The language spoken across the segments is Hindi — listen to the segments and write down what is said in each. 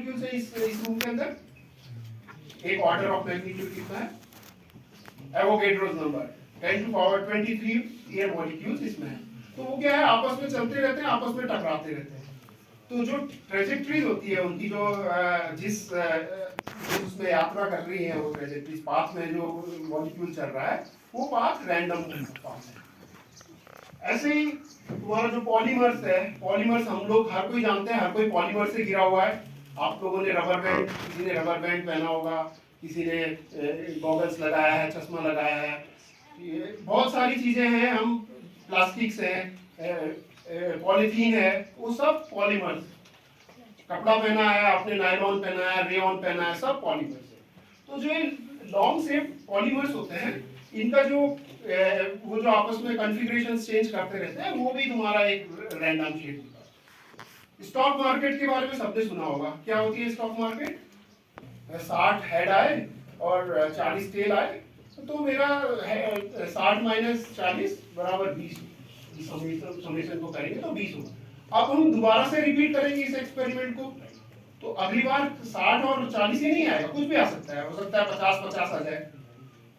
मॉलिक्यूल्स है इस रूम के अंदर? एक ऑर्डर ऑफ मैग्नीट्यूड कितना है? Avogadro's number 10 to power 23 air molecules इसमें है। तो वो क्या है, आपस में चलते रहते हैं, आपस में टकराते रहते हैं। तो जो ट्रेजेक्टरीज होती है उनकी, जो जिस उसमें यात्रा कर रही है, वो ट्रेजेक्टरीज पाथ में जो मॉलिक्यूल चल रहा है, वो पाथ रैंडम पाथ है। ऐसे ही तुम्हारा जो पॉलीमर्स है, पॉलीमर्स हम लोग हर कोई जानते हैं, हर कोई पॉलीमर से घिरा हुआ है। आप लोगों ने रबर बैंड, किसी ने रबर बैंड पहना होगा, किसी ने गॉगल्स लगाया है, चश्मा लगाया है, ये बहुत सारी चीजें हैं। हम प्लास्टिक्स हैं, पॉलीथीन है, वो सब पॉलीमर्स। कपड़ा पहना है आपने, नायलॉन पहना है, रेयॉन पहना है, सब पॉलीमर्स है। तो जो लॉन्ग से पॉलीमर्स होते हैं, इनका जो वो जो आपस में कॉन्फ़िगरेशन चेंज करते रहते हैं, वो भी तुम्हारा एक रैंडम शेप होता है। स्टॉक मार्केट के बारे में सबने सुना होगा। क्या होती है स्टॉक मार्केट? 60 हेड आए और 40 टेल आए, तो मेरा 60 माइनस 40 बराबर 20, समेशन को करेंगे तो 20 होगा। अब हम दोबारा से रिपीट करेंगे इस एक्सपेरिमेंट को, तो अगली बार 60 और 40 ही नहीं आएगा, कुछ भी आ सकता है। हो सकता है 50-50 आ जाए,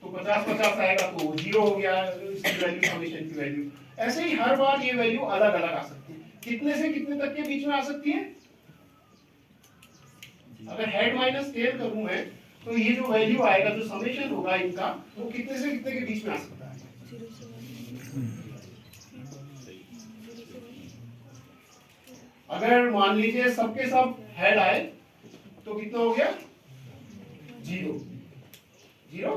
तो 50-50 आएगा तो 0 हो गया इसकी वैल्यू, समेशन की वैल्यू। ऐसे ही हर बार ये वैल्यू अलग अलग आ सकती है। कितने से कितने तक के बीच में आ सकती है? अगर हेड माइनस टेल करूं मैं, तो ये जो वैल्यू आएगा, जो समेशन होगा इनका, वो कितने से कितने के बीच में आ सकता है? अगर मान लीजिए सबके सब हेड आए, तो कितना हो गया? 0 0।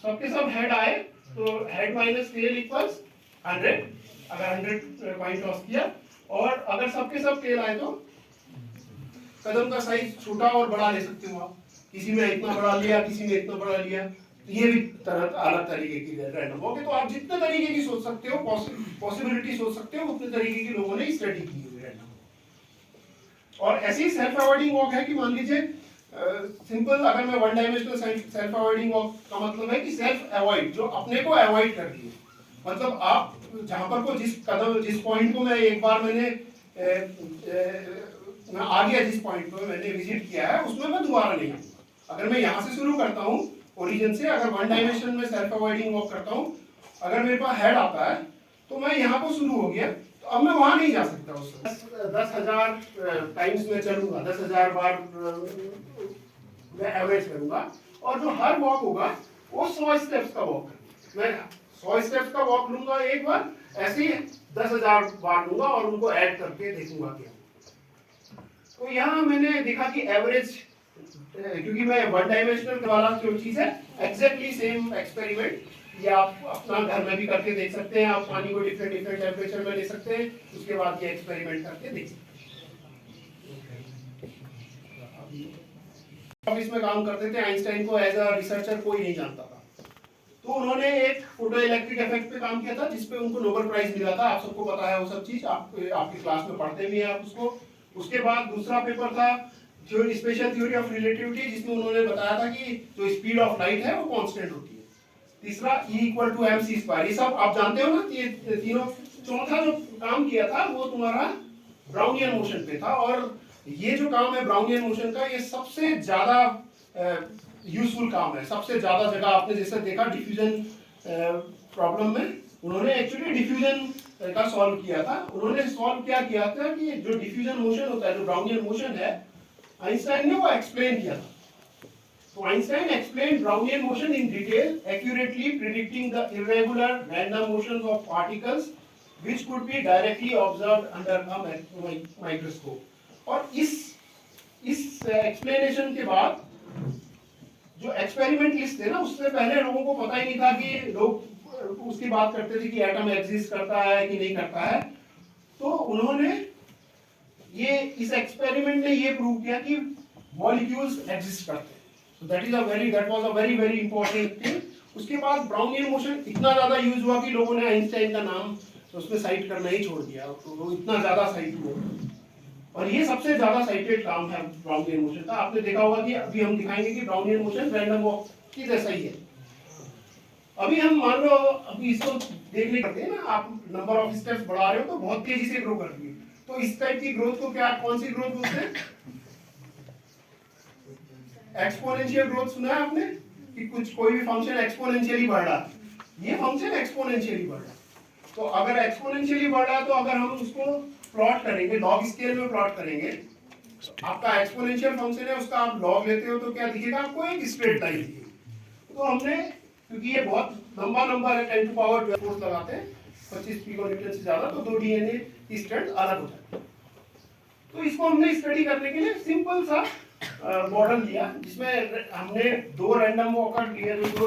सबके सब हेड आए तो हेड माइनस टेल इक्वल्स 100, अगर 100 पॉइंट टॉस किया। और अगर सबके सब टेल आए तो कदम का साइज छोटा और बड़ा ले सकते हो आप। किसी में इतना बड़ा लिया, किसी में इतना बड़ा लिया, तो ये भी अलग तरीके की रैंडम हो गए। तो आप जितने तरीके की सोच सकते हो, पॉसिबिलिटी सोच सकते हो, उतने तरीके के लोगों ने स्टडी की है रैंडम। और ऐसी सेल्फ अवॉइडिंग वॉक है कि मान लीजिए सिंपल, अगर मैं one dimensional self avoiding walk का मतलब है कि सेल्फ अवॉइड, जो अपने को अवॉइड कर रही है। मतलब आप जहां पर को जिस पॉइंट को मैं एक बार मैं आ गया, जिस पॉइंट को मैंने विजिट किया है, उसमें मैं दोबारा नहीं आऊंगा। अगर मैं यहाँ से शुरू करता हूँ ओरिजिन से, अगर वन डायमेंशन में सेल्फ अवॉइडिंग वॉक करता हूँ, अगर मेरे पास हेड आता है तो मैं यहाँ को शुरू हो गया, तो अब मैं वहां नहीं जा सकता। उससे 10,000 टाइम्स में चलूंगा, 10,000 बार मैं एवरेज करूंगा, और जो हर वॉक होगा वो 100 स्टेप्स का वॉक है। मैं 100 स्टेप्स का वॉक लूंगा एक बार, ऐसे ही 10,000 बार लूंगा और उनको ऐड करके देखूंगा क्या। तो यहाँ मैंने देखा कि एवरेज, क्योंकि मैं वन डायमेंशनल वाला जो चीज है, एग्जैक्टली सेम एक्सपेरिमेंट ये आप अपना घर में भी करके देख सकते हैं। आप पानी को डिफरेंट डिफरेंट टेम्परेचर में ले सकते हैं, उसके बाद ये एक्सपेरिमेंट करके देख सकते हैं। ऑफिस में काम करते थे, आइंस्टाइन को एज अ रिसर्चर कोई नहीं जानता था। तो उन्होंने एक फोटो इलेक्ट्रिक इफेक्ट पे काम किया था, जिसपे उनको नोबेल प्राइज मिला था। आप सबको पता है वो सब चीज, आपकी क्लास में पढ़ते भी हैं आप उसको। उसके बाद दूसरा पेपर था स्पेशल थ्योरी ऑफ रिलेटिविटी, जिसमें उन्होंने बताया था कि जो स्पीड ऑफ लाइट है वो कांस्टेंट होती है। तीसरा E=mc², ये सब आप जानते हो ना, ये तीनों। चौथा जो काम किया था वो तुम्हारा ब्राउनियन मोशन पे था, और ये जो काम है ब्राउनियन मोशन का, ये सबसे ज्यादा यूजफुल काम है। सबसे ज्यादा जगह आपने जैसे देखा डिफ्यूजन प्रॉब्लम में, उन्होंने एक्चुअली डिफ्यूजन का सॉल्व किया था। उन्होंने सॉल्व क्या किया था कि जो डिफ्यूजन मोशन होता है, जो ब्राउनियन मोशन है, आइंस्टाइन ने वो एक्सप्लेन किया था। So Einstein explained Brownian motion in detail, accurately predicting the irregular random motions of particles which could be directly observed under a microscope. और इस एक्सप्लेनेशन के बाद जो एक्सपेरिमेंटलिस्ट थे ना, उससे पहले लोगों को पता ही नहीं था कि लोग उसकी बात करते थे कि एटम एग्जिस्ट करता है कि नहीं करता है। तो उन्होंने ये इस एक्सपेरिमेंट ने ये प्रूव किया कि मॉलिक्यूल्स एग्जिस्ट करते हैं। So that was a very important thing. उसके बाद ब्राउनियन मोशन इतना ज्यादा यूज हुआ कि लोगों ने आइंस्टाइन का नाम उसमें साइट करना ही छोड़ दिया। तो वो इतना ज्यादा साइट हुआ, और ये सबसे ज्यादा साइटेड काम है ब्राउनियन मोशन का। आपने देखा होगा कि अभी हम दिखाएंगे कि ब्राउनियन मोशन रैंडम वॉक की जैसा ही है। अभी हम मान लो, अभी इसको देखने करते हैं ना, आप नंबर ऑफ स्टेप्स बढ़ा रहे हो तो बहुत तेजी से ग्रो कर रही है। तो इस टाइप की ग्रोथ को क्या कौन सी ग्रोथ बोलते हैं? एक्सपोनेंशियल ग्रोथ सुना है आपने कि कुछ कोई भी फंक्शन एक्सपोनेंशियली बढ़ रहा, ये फंक्शन एक्सपोनेंशियली बढ़ रहा। तो अगर एक्सपोनेंशियली बढ़ रहा तो अगर हम उसको प्लॉट करेंगे, लॉग स्केल में प्लॉट करेंगे, आपका एक्सपोनेंशियल फंक्शन है उसका आप लॉग लेते हो तो क्या दिखेगा आपको? एक स्ट्रेट लाइन दिखेगी। तो हमने क्योंकि ये बहुत लंबा नंबर है 10 टू पावर 12 फोर्स लगाते हैं 25 पिकोन्यूटन से ज्यादा, तो दो डीएनए की स्ट्रेंथ अलग हो जाती है। तो इसको हमने स्टडी करने के लिए सिंपल सा मॉडल लिया जिसमें हमने दो रैंडम वॉकर लिए जो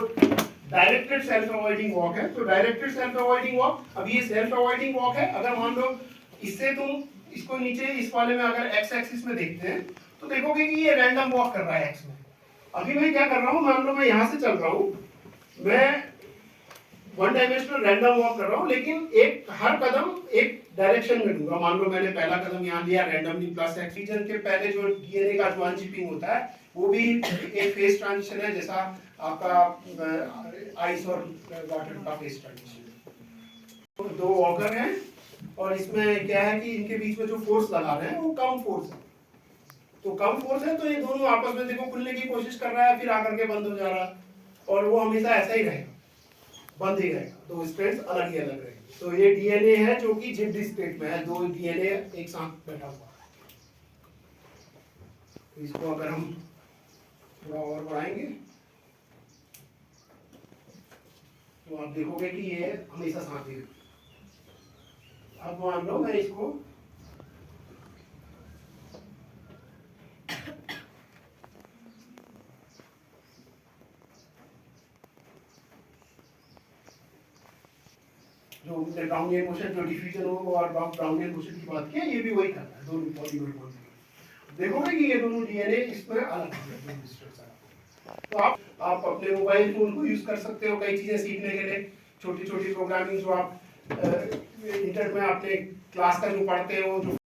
डायरेक्टेड सेल्फ अवॉइडिंग वॉक है। तो डायरेक्टेड सेल्फ अवॉइडिंग वॉक, अभी ये सेल्फ अवॉइडिंग वॉक है। अगर मान लो इससे तुम इसको नीचे इस वाले में अगर एक्स एक्सिस में देखते हैं तो देखोगे कि ये रैंडम वॉक कर रहा है एक्स में। अभी मैं क्या कर रहा हूँ, मान लो मैं यहाँ से चल रहा हूँ, मैं वन डायमेंशनल रैंडम वॉक कर रहा हूँ, लेकिन एक हर कदम एक डायरेक्शन में दूंगा। मान लो मैंने पहला कदम यहाँ लिया रैंडमली प्लस एक्स रीजन के पहले जो डीएनए का जो अनचिपिंग होता है वो भी एक फेज ट्रांजिशन है, जैसा आपका आइस और वाटर का फेज ट्रांजिशन। दो वॉकर हैं और इसमें क्या है कि इनके बीच में जो फोर्स लगा रहे हैं वो कम फोर्स है। तो कम फोर्स है तो ये दोनों आपस में देखो खुलने की कोशिश कर रहा है, फिर आकर के बंद हो जा रहा है, और वो हमेशा ऐसा ही रहेगा, बंद ही रहेगा। तो स्ट्रेंथ अलग ही अलग रहेगी। तो ये डीएनए है जो कि जिप्ड स्टेट में है, दो डीएनए एक साथ बैठा हुआ है। तो इसको अगर हम थोड़ा और बढ़ाएंगे तो आप देखोगे कि ये हमेशा साथ ही रहेगा। अब मान लो मैं इसको जो ब्राउनियन मोशन जो डिफ्यूजन हो और ब्राउनियन मोशन की बात की, ये भी वही करता है दोनों पॉलीमर बॉन्ड। देखोगे कि ये दोनों डीएनए इसमें अलग है। तो आप अपने मोबाइल फोन को यूज कर सकते हो कई चीजें सीखने के लिए, छोटी छोटी प्रोग्रामिंग जो आप इंटरनेट में अपने क्लास का जो पढ़ते हो, जो